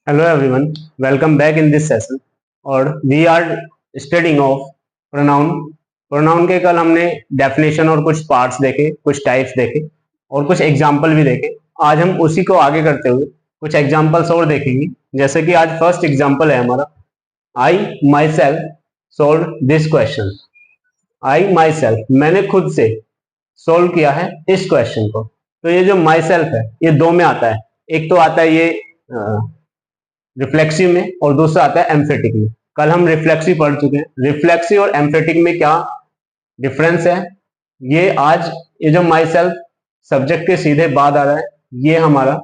Hello everyone, welcome back in this session और we are studying of pronoun। pronoun के कल हमने definition और कुछ पार्ट्स देखे, कुछ टाइप्स देखे और कुछ एग्जाम्पल भी देखे। आज हम उसी को आगे करते हुए कुछ एग्जाम्पल्स और देखेंगे। जैसे कि आज फर्स्ट एग्जाम्पल है हमारा, I myself solve this question. I myself, मैंने खुद से सोल्व किया है इस क्वेश्चन को। तो ये जो माई सेल्फ है ये दो में आता है, एक तो आता है ये रिफ्लेक्सिव में और दूसरा आता है एम्फेटिक में। कल हम रिफ्लेक्सिव पढ़ चुके हैं। रिफ्लेक्सिव और एम्फेटिक में क्या डिफरेंस है ये आज, ये जो माई सेल्फ सब्जेक्ट के सीधे बाद आ रहा है ये हमारा,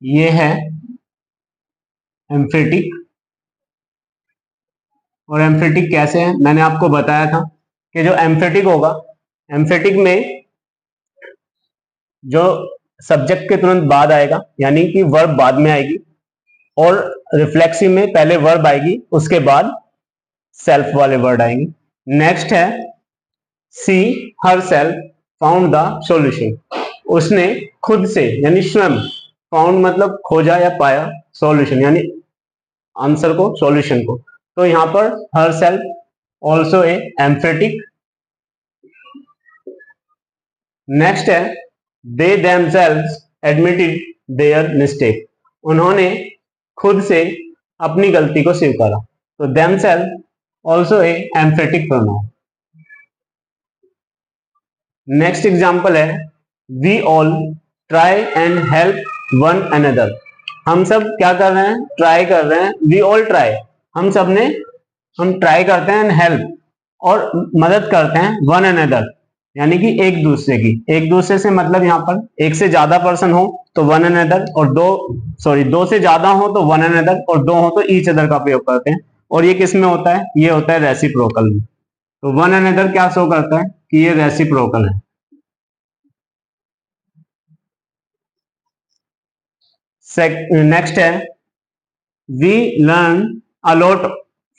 ये है एम्फेटिक। और एम्फेटिक कैसे है मैंने आपको बताया था कि जो एम्फेटिक होगा, एम्फेटिक में जो सब्जेक्ट के तुरंत बाद आएगा यानी कि वर्ब बाद में आएगी, और रिफ्लेक्सिव में पहले वर्ब आएगी उसके बाद सेल्फ वाले वर्ड आएंगे। नेक्स्ट है see herself found the solution, उसने खुद से यानी स्वयं, फाउंड मतलब खोजा या पाया, सॉल्यूशन यानी आंसर को, सॉल्यूशन को। तो यहां पर herself also a emphatic. Next है they themselves admitted their mistake, उन्होंने खुद से अपनी गलती को स्वीकारा। तो themselves also a emphatic pronoun. Next example है we all try and help one another, हम सब क्या कर रहे हैं, ट्राई कर रहे हैं। वी ऑल ट्राई, हम सब ने, हम ट्राई करते हैं, एंड हेल्प और मदद करते हैं, वन अनदर यानी कि एक दूसरे की। एक दूसरे से मतलब यहाँ पर एक से ज्यादा पर्सन हो तो वन अनदर, और दो से ज्यादा हो तो वन अनदर, और दो हो तो ईच अदर का प्रयोग करते हैं। और ये किस में होता है, ये होता है रेसिप्रोकल में। तो वन अनदर क्या शो करता है कि ये रेसिप्रोकल है। नेक्स्ट है we learn a lot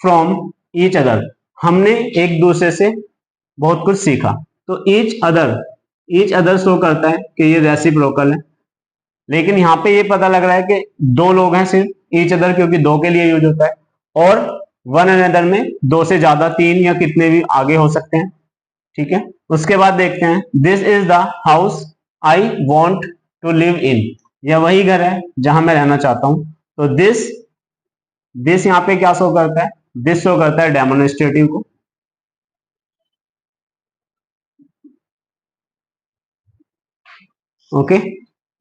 from each other, हमने एक दूसरे से बहुत कुछ सीखा। तो ईच अदर शो करता है कि ये रेसिप्रोकल है। लेकिन यहाँ पे ये पता लग रहा है कि दो लोग हैं सिर्फ, ईच अदर क्योंकि दो के लिए यूज होता है, और वन अनदर में दो से ज्यादा, तीन या कितने भी आगे हो सकते हैं। ठीक है, उसके बाद देखते हैं this is the house I want to live in, यह वही घर है जहां मैं रहना चाहता हूं। तो दिस यहाँ पे क्या शो करता है, दिस शो करता है डेमोन्स्ट्रेटिव को। ओके,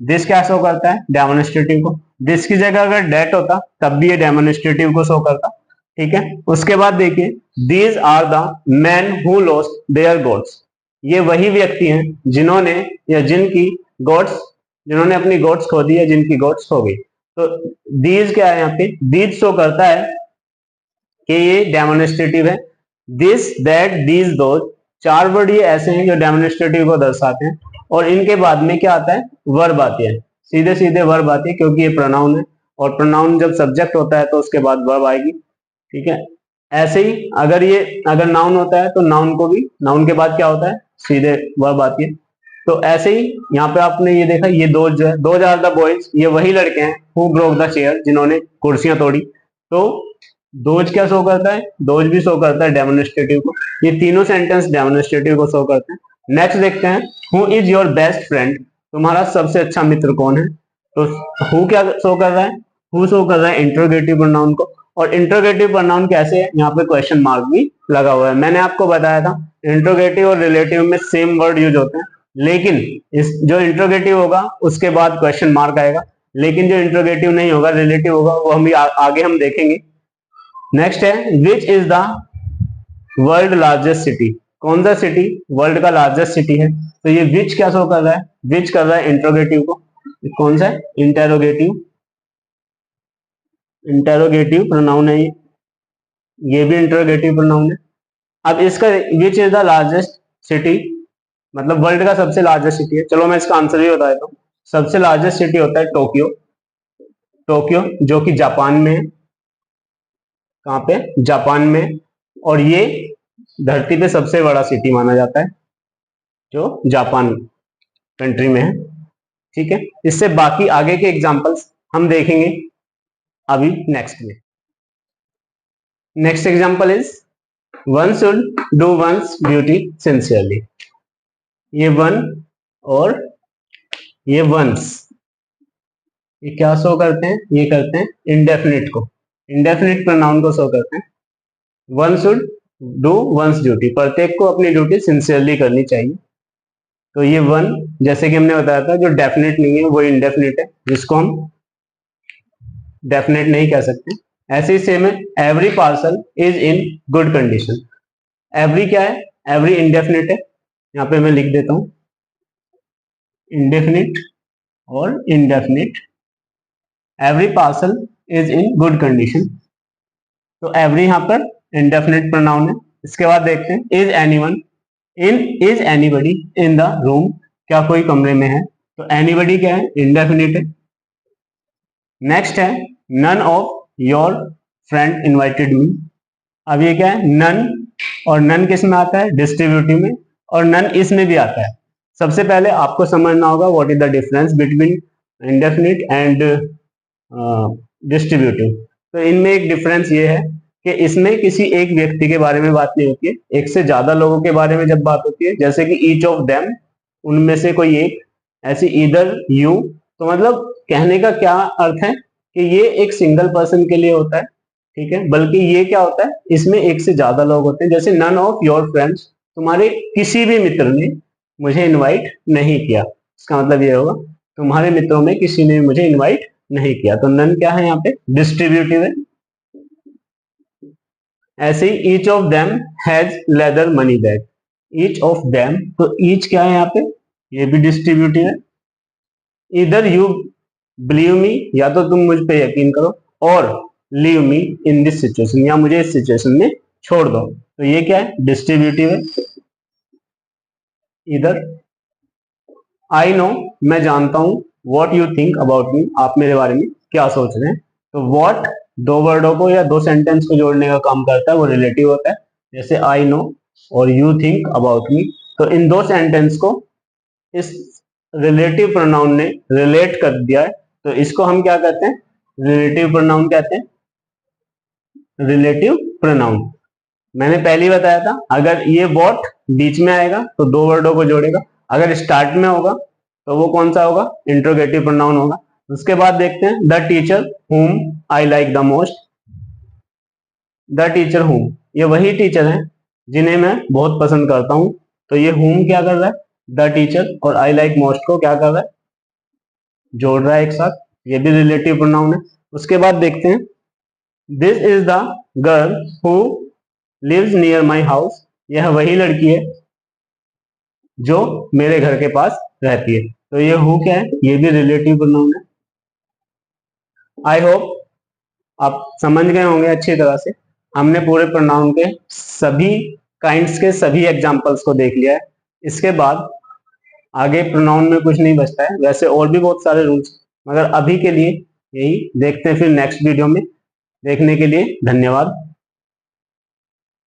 दिस क्या शो करता है, डेमोन्स्ट्रेटिव को। दिस की जगह अगर डेट होता तब भी ये डेमोन्स्ट्रेटिव को शो करता। ठीक है, उसके बाद देखिए these are the man who lost their gods, ये वही व्यक्ति हैं जिन्होंने या जिनकी गॉड्स, जिन्होंने अपनी गॉड्स खो दी है, जिनकी गॉड्स खो गई। तो दीज क्या है, यहाँ पे दीज शो करता है कि ये डेमोन्स्ट्रेटिव है। दिस दैट दीज दोज, चार वर्ड ये ऐसे हैं जो डेमोन्स्ट्रेटिव को दर्शाते हैं, और इनके बाद में क्या आता है, वर्ब आती है, सीधे सीधे वर्ब आती है क्योंकि ये प्रोनाउन है, और प्रोनाउन जब सब्जेक्ट होता है तो उसके बाद वर्ब आएगी। ठीक है, ऐसे ही अगर नाउन होता है तो नाउन को भी, नाउन के बाद क्या होता है, सीधे वर्ब आती है। तो ऐसे ही यहाँ पे आपने ये देखा, ये दोज आर द बॉयज, ये वही लड़के हैं हु ब्रोक द चेयर, जिन्होंने कुर्सियां तोड़ी। तो दोज क्या शो करता है, दोज भी शो करता है डेमोन्स्ट्रेटिव को। ये तीनों सेंटेंस डेमोन्स्ट्रेटिव को शो करते हैं। नेक्स्ट देखते हैं who is your best friend, तुम्हारा सबसे अच्छा मित्र कौन है। तो हु क्या शो कर रहा है, हु शो कर रहा है इंट्रोगेटिव प्रोनाउन को। और इंट्रोगेटिव प्रोनाउन कैसे है, यहाँ पे क्वेश्चन मार्क भी लगा हुआ है। मैंने आपको बताया था इंट्रोगेटिव और रिलेटिव में सेम वर्ड यूज होते हैं, लेकिन इस जो इंट्रोगेटिव होगा उसके बाद क्वेश्चन मार्क आएगा, लेकिन जो इंट्रोगेटिव नहीं होगा, रिलेटिव होगा, वो हम भी आगे हम देखेंगे। नेक्स्ट है which is the world largest city, कौन सा सिटी वर्ल्ड का लार्जेस्ट सिटी है। तो ये विच क्या शो कर रहा है, विच कर रहा है इंट्रोगेटिव को। कौन सा है, इंटेरोगेटिव, इंटेरोगेटिव प्रोनाउन है ये भी इंट्रोगेटिव प्रोनाउन है। अब इसका which is the largest city मतलब वर्ल्ड का सबसे लार्जेस्ट सिटी है। चलो मैं इसका आंसर भी बता देता हूँ। सबसे लार्जेस्ट सिटी होता है टोक्यो, टोक्यो जो कि जापान में है। कहाँ पे, जापान में। और ये धरती पे सबसे बड़ा सिटी माना जाता है जो जापान कंट्री में है। ठीक है, इससे बाकी आगे के एग्जांपल्स हम देखेंगे अभी नेक्स्ट में। Next example is one should do once duty sincerely. ये वन और ये वंस, ये क्या शो करते हैं, ये करते हैं इंडेफिनिट को, इंडेफिनिट प्रोनाउन को शो करते हैं। One should do once duty, प्रत्येक को अपनी ड्यूटी सिंसियरली करनी चाहिए। तो ये वन, जैसे कि हमने बताया था, जो डेफिनेट नहीं है वो इंडेफिनिट है, जिसको हम डेफिनेट नहीं कह सकते। ऐसे ही सेम है, every parcel is in good condition. Every क्या है, एवरी इंडेफिनिट है, यहाँ पे मैं लिख देता हूं इंडेफिनिट और indefinite. Every parcel is in good condition, तो एवरी यहाँ पर इंडेफिनिट प्रोनाउन है। इसके बाद देखते हैं is anyone, is anybody in the room, क्या कोई कमरे में है, तो एनीबडी क्या है, इंडेफिनिट है। नेक्स्ट है none of your friend invited me. अब ये क्या है, नन, और नन किस में आता है, डिस्ट्रीब्यूटिव में, और नन इसमें भी आता है। सबसे पहले आपको समझना होगा what is the difference between indefinite and distributive. तो इनमें एक डिफरेंस ये है कि इसमें किसी एक व्यक्ति के बारे में बात नहीं होती है, एक से ज्यादा लोगों के बारे में जब बात होती है, जैसे कि ईच ऑफ देम, उनमें से कोई एक, ऐसी ईदर यू। तो मतलब कहने का क्या अर्थ है कि ये एक सिंगल पर्सन के लिए होता है, ठीक है, बल्कि ये क्या होता है, इसमें एक से ज्यादा लोग होते हैं। जैसे नन ऑफ योर फ्रेंड्स, तुम्हारे किसी भी मित्र ने मुझे इनवाइट नहीं किया, इसका मतलब ये होगा तुम्हारे मित्रों में किसी ने मुझे इनवाइट नहीं किया। तो नन क्या है, यहाँ पे डिस्ट्रीब्यूटिव है। ऐसे ही each of them has leather money bag, each of them, तो ईच क्या है यहाँ पे, ये भी डिस्ट्रीब्यूटिव है। इधर यू बिलीव मी, या तो तुम मुझ पे यकीन करो, और leave me in this situation, या मुझे इस सिचुएशन में छोड़ दो, तो ये क्या है, डिस्ट्रीब्यूटिव है। इधर आई नो, मैं जानता हूं, what you think about me, आप मेरे बारे में क्या सोच रहे हैं। तो वॉट दो वर्डों को या दो सेंटेंस को जोड़ने का काम करता है, वो रिलेटिव होता है। जैसे आई नो और यू थिंक अबाउट मी, तो इन दो सेंटेंस को इस रिलेटिव प्रोनाउन ने रिलेट कर दिया है, तो इसको हम क्या कहते हैं, रिलेटिव प्रोनाउन कहते हैं, रिलेटिव प्रोनाउन। मैंने पहले ही बताया था, अगर ये वॉट बीच में आएगा तो दो वर्डों को जोड़ेगा, अगर स्टार्ट में होगा तो वो कौन सा होगा, इंट्रोगेटिव प्रोनाउन होगा। उसके बाद देखते हैं द टीचर हुम I like the most. The teacher हुम, ये वही टीचर हैं जिन्हें मैं बहुत पसंद करता हूं, तो ये हुम क्या कर रहा है, द टीचर, और आई लाइक मोस्ट को क्या कर रहा है, जोड़ रहा है एक साथ, ये भी रिलेटिव प्रोनाउन है। उसके बाद देखते हैं this is the girl who lives near my house, यह वही लड़की है जो मेरे घर के पास रहती है, तो ये हु क्या है, ये भी रिलेटिव प्रोनाउन है। आई होप आप समझ गए होंगे अच्छी तरह से। हमने पूरे प्रोनाउन के सभी काइंड्स के सभी एग्जांपल्स को देख लिया है। इसके बाद आगे प्रोनाउन में कुछ नहीं बचता है, वैसे और भी बहुत सारे रूल्स, मगर अभी के लिए यही देखते हैं फिर नेक्स्ट वीडियो में। देखने के लिए धन्यवाद।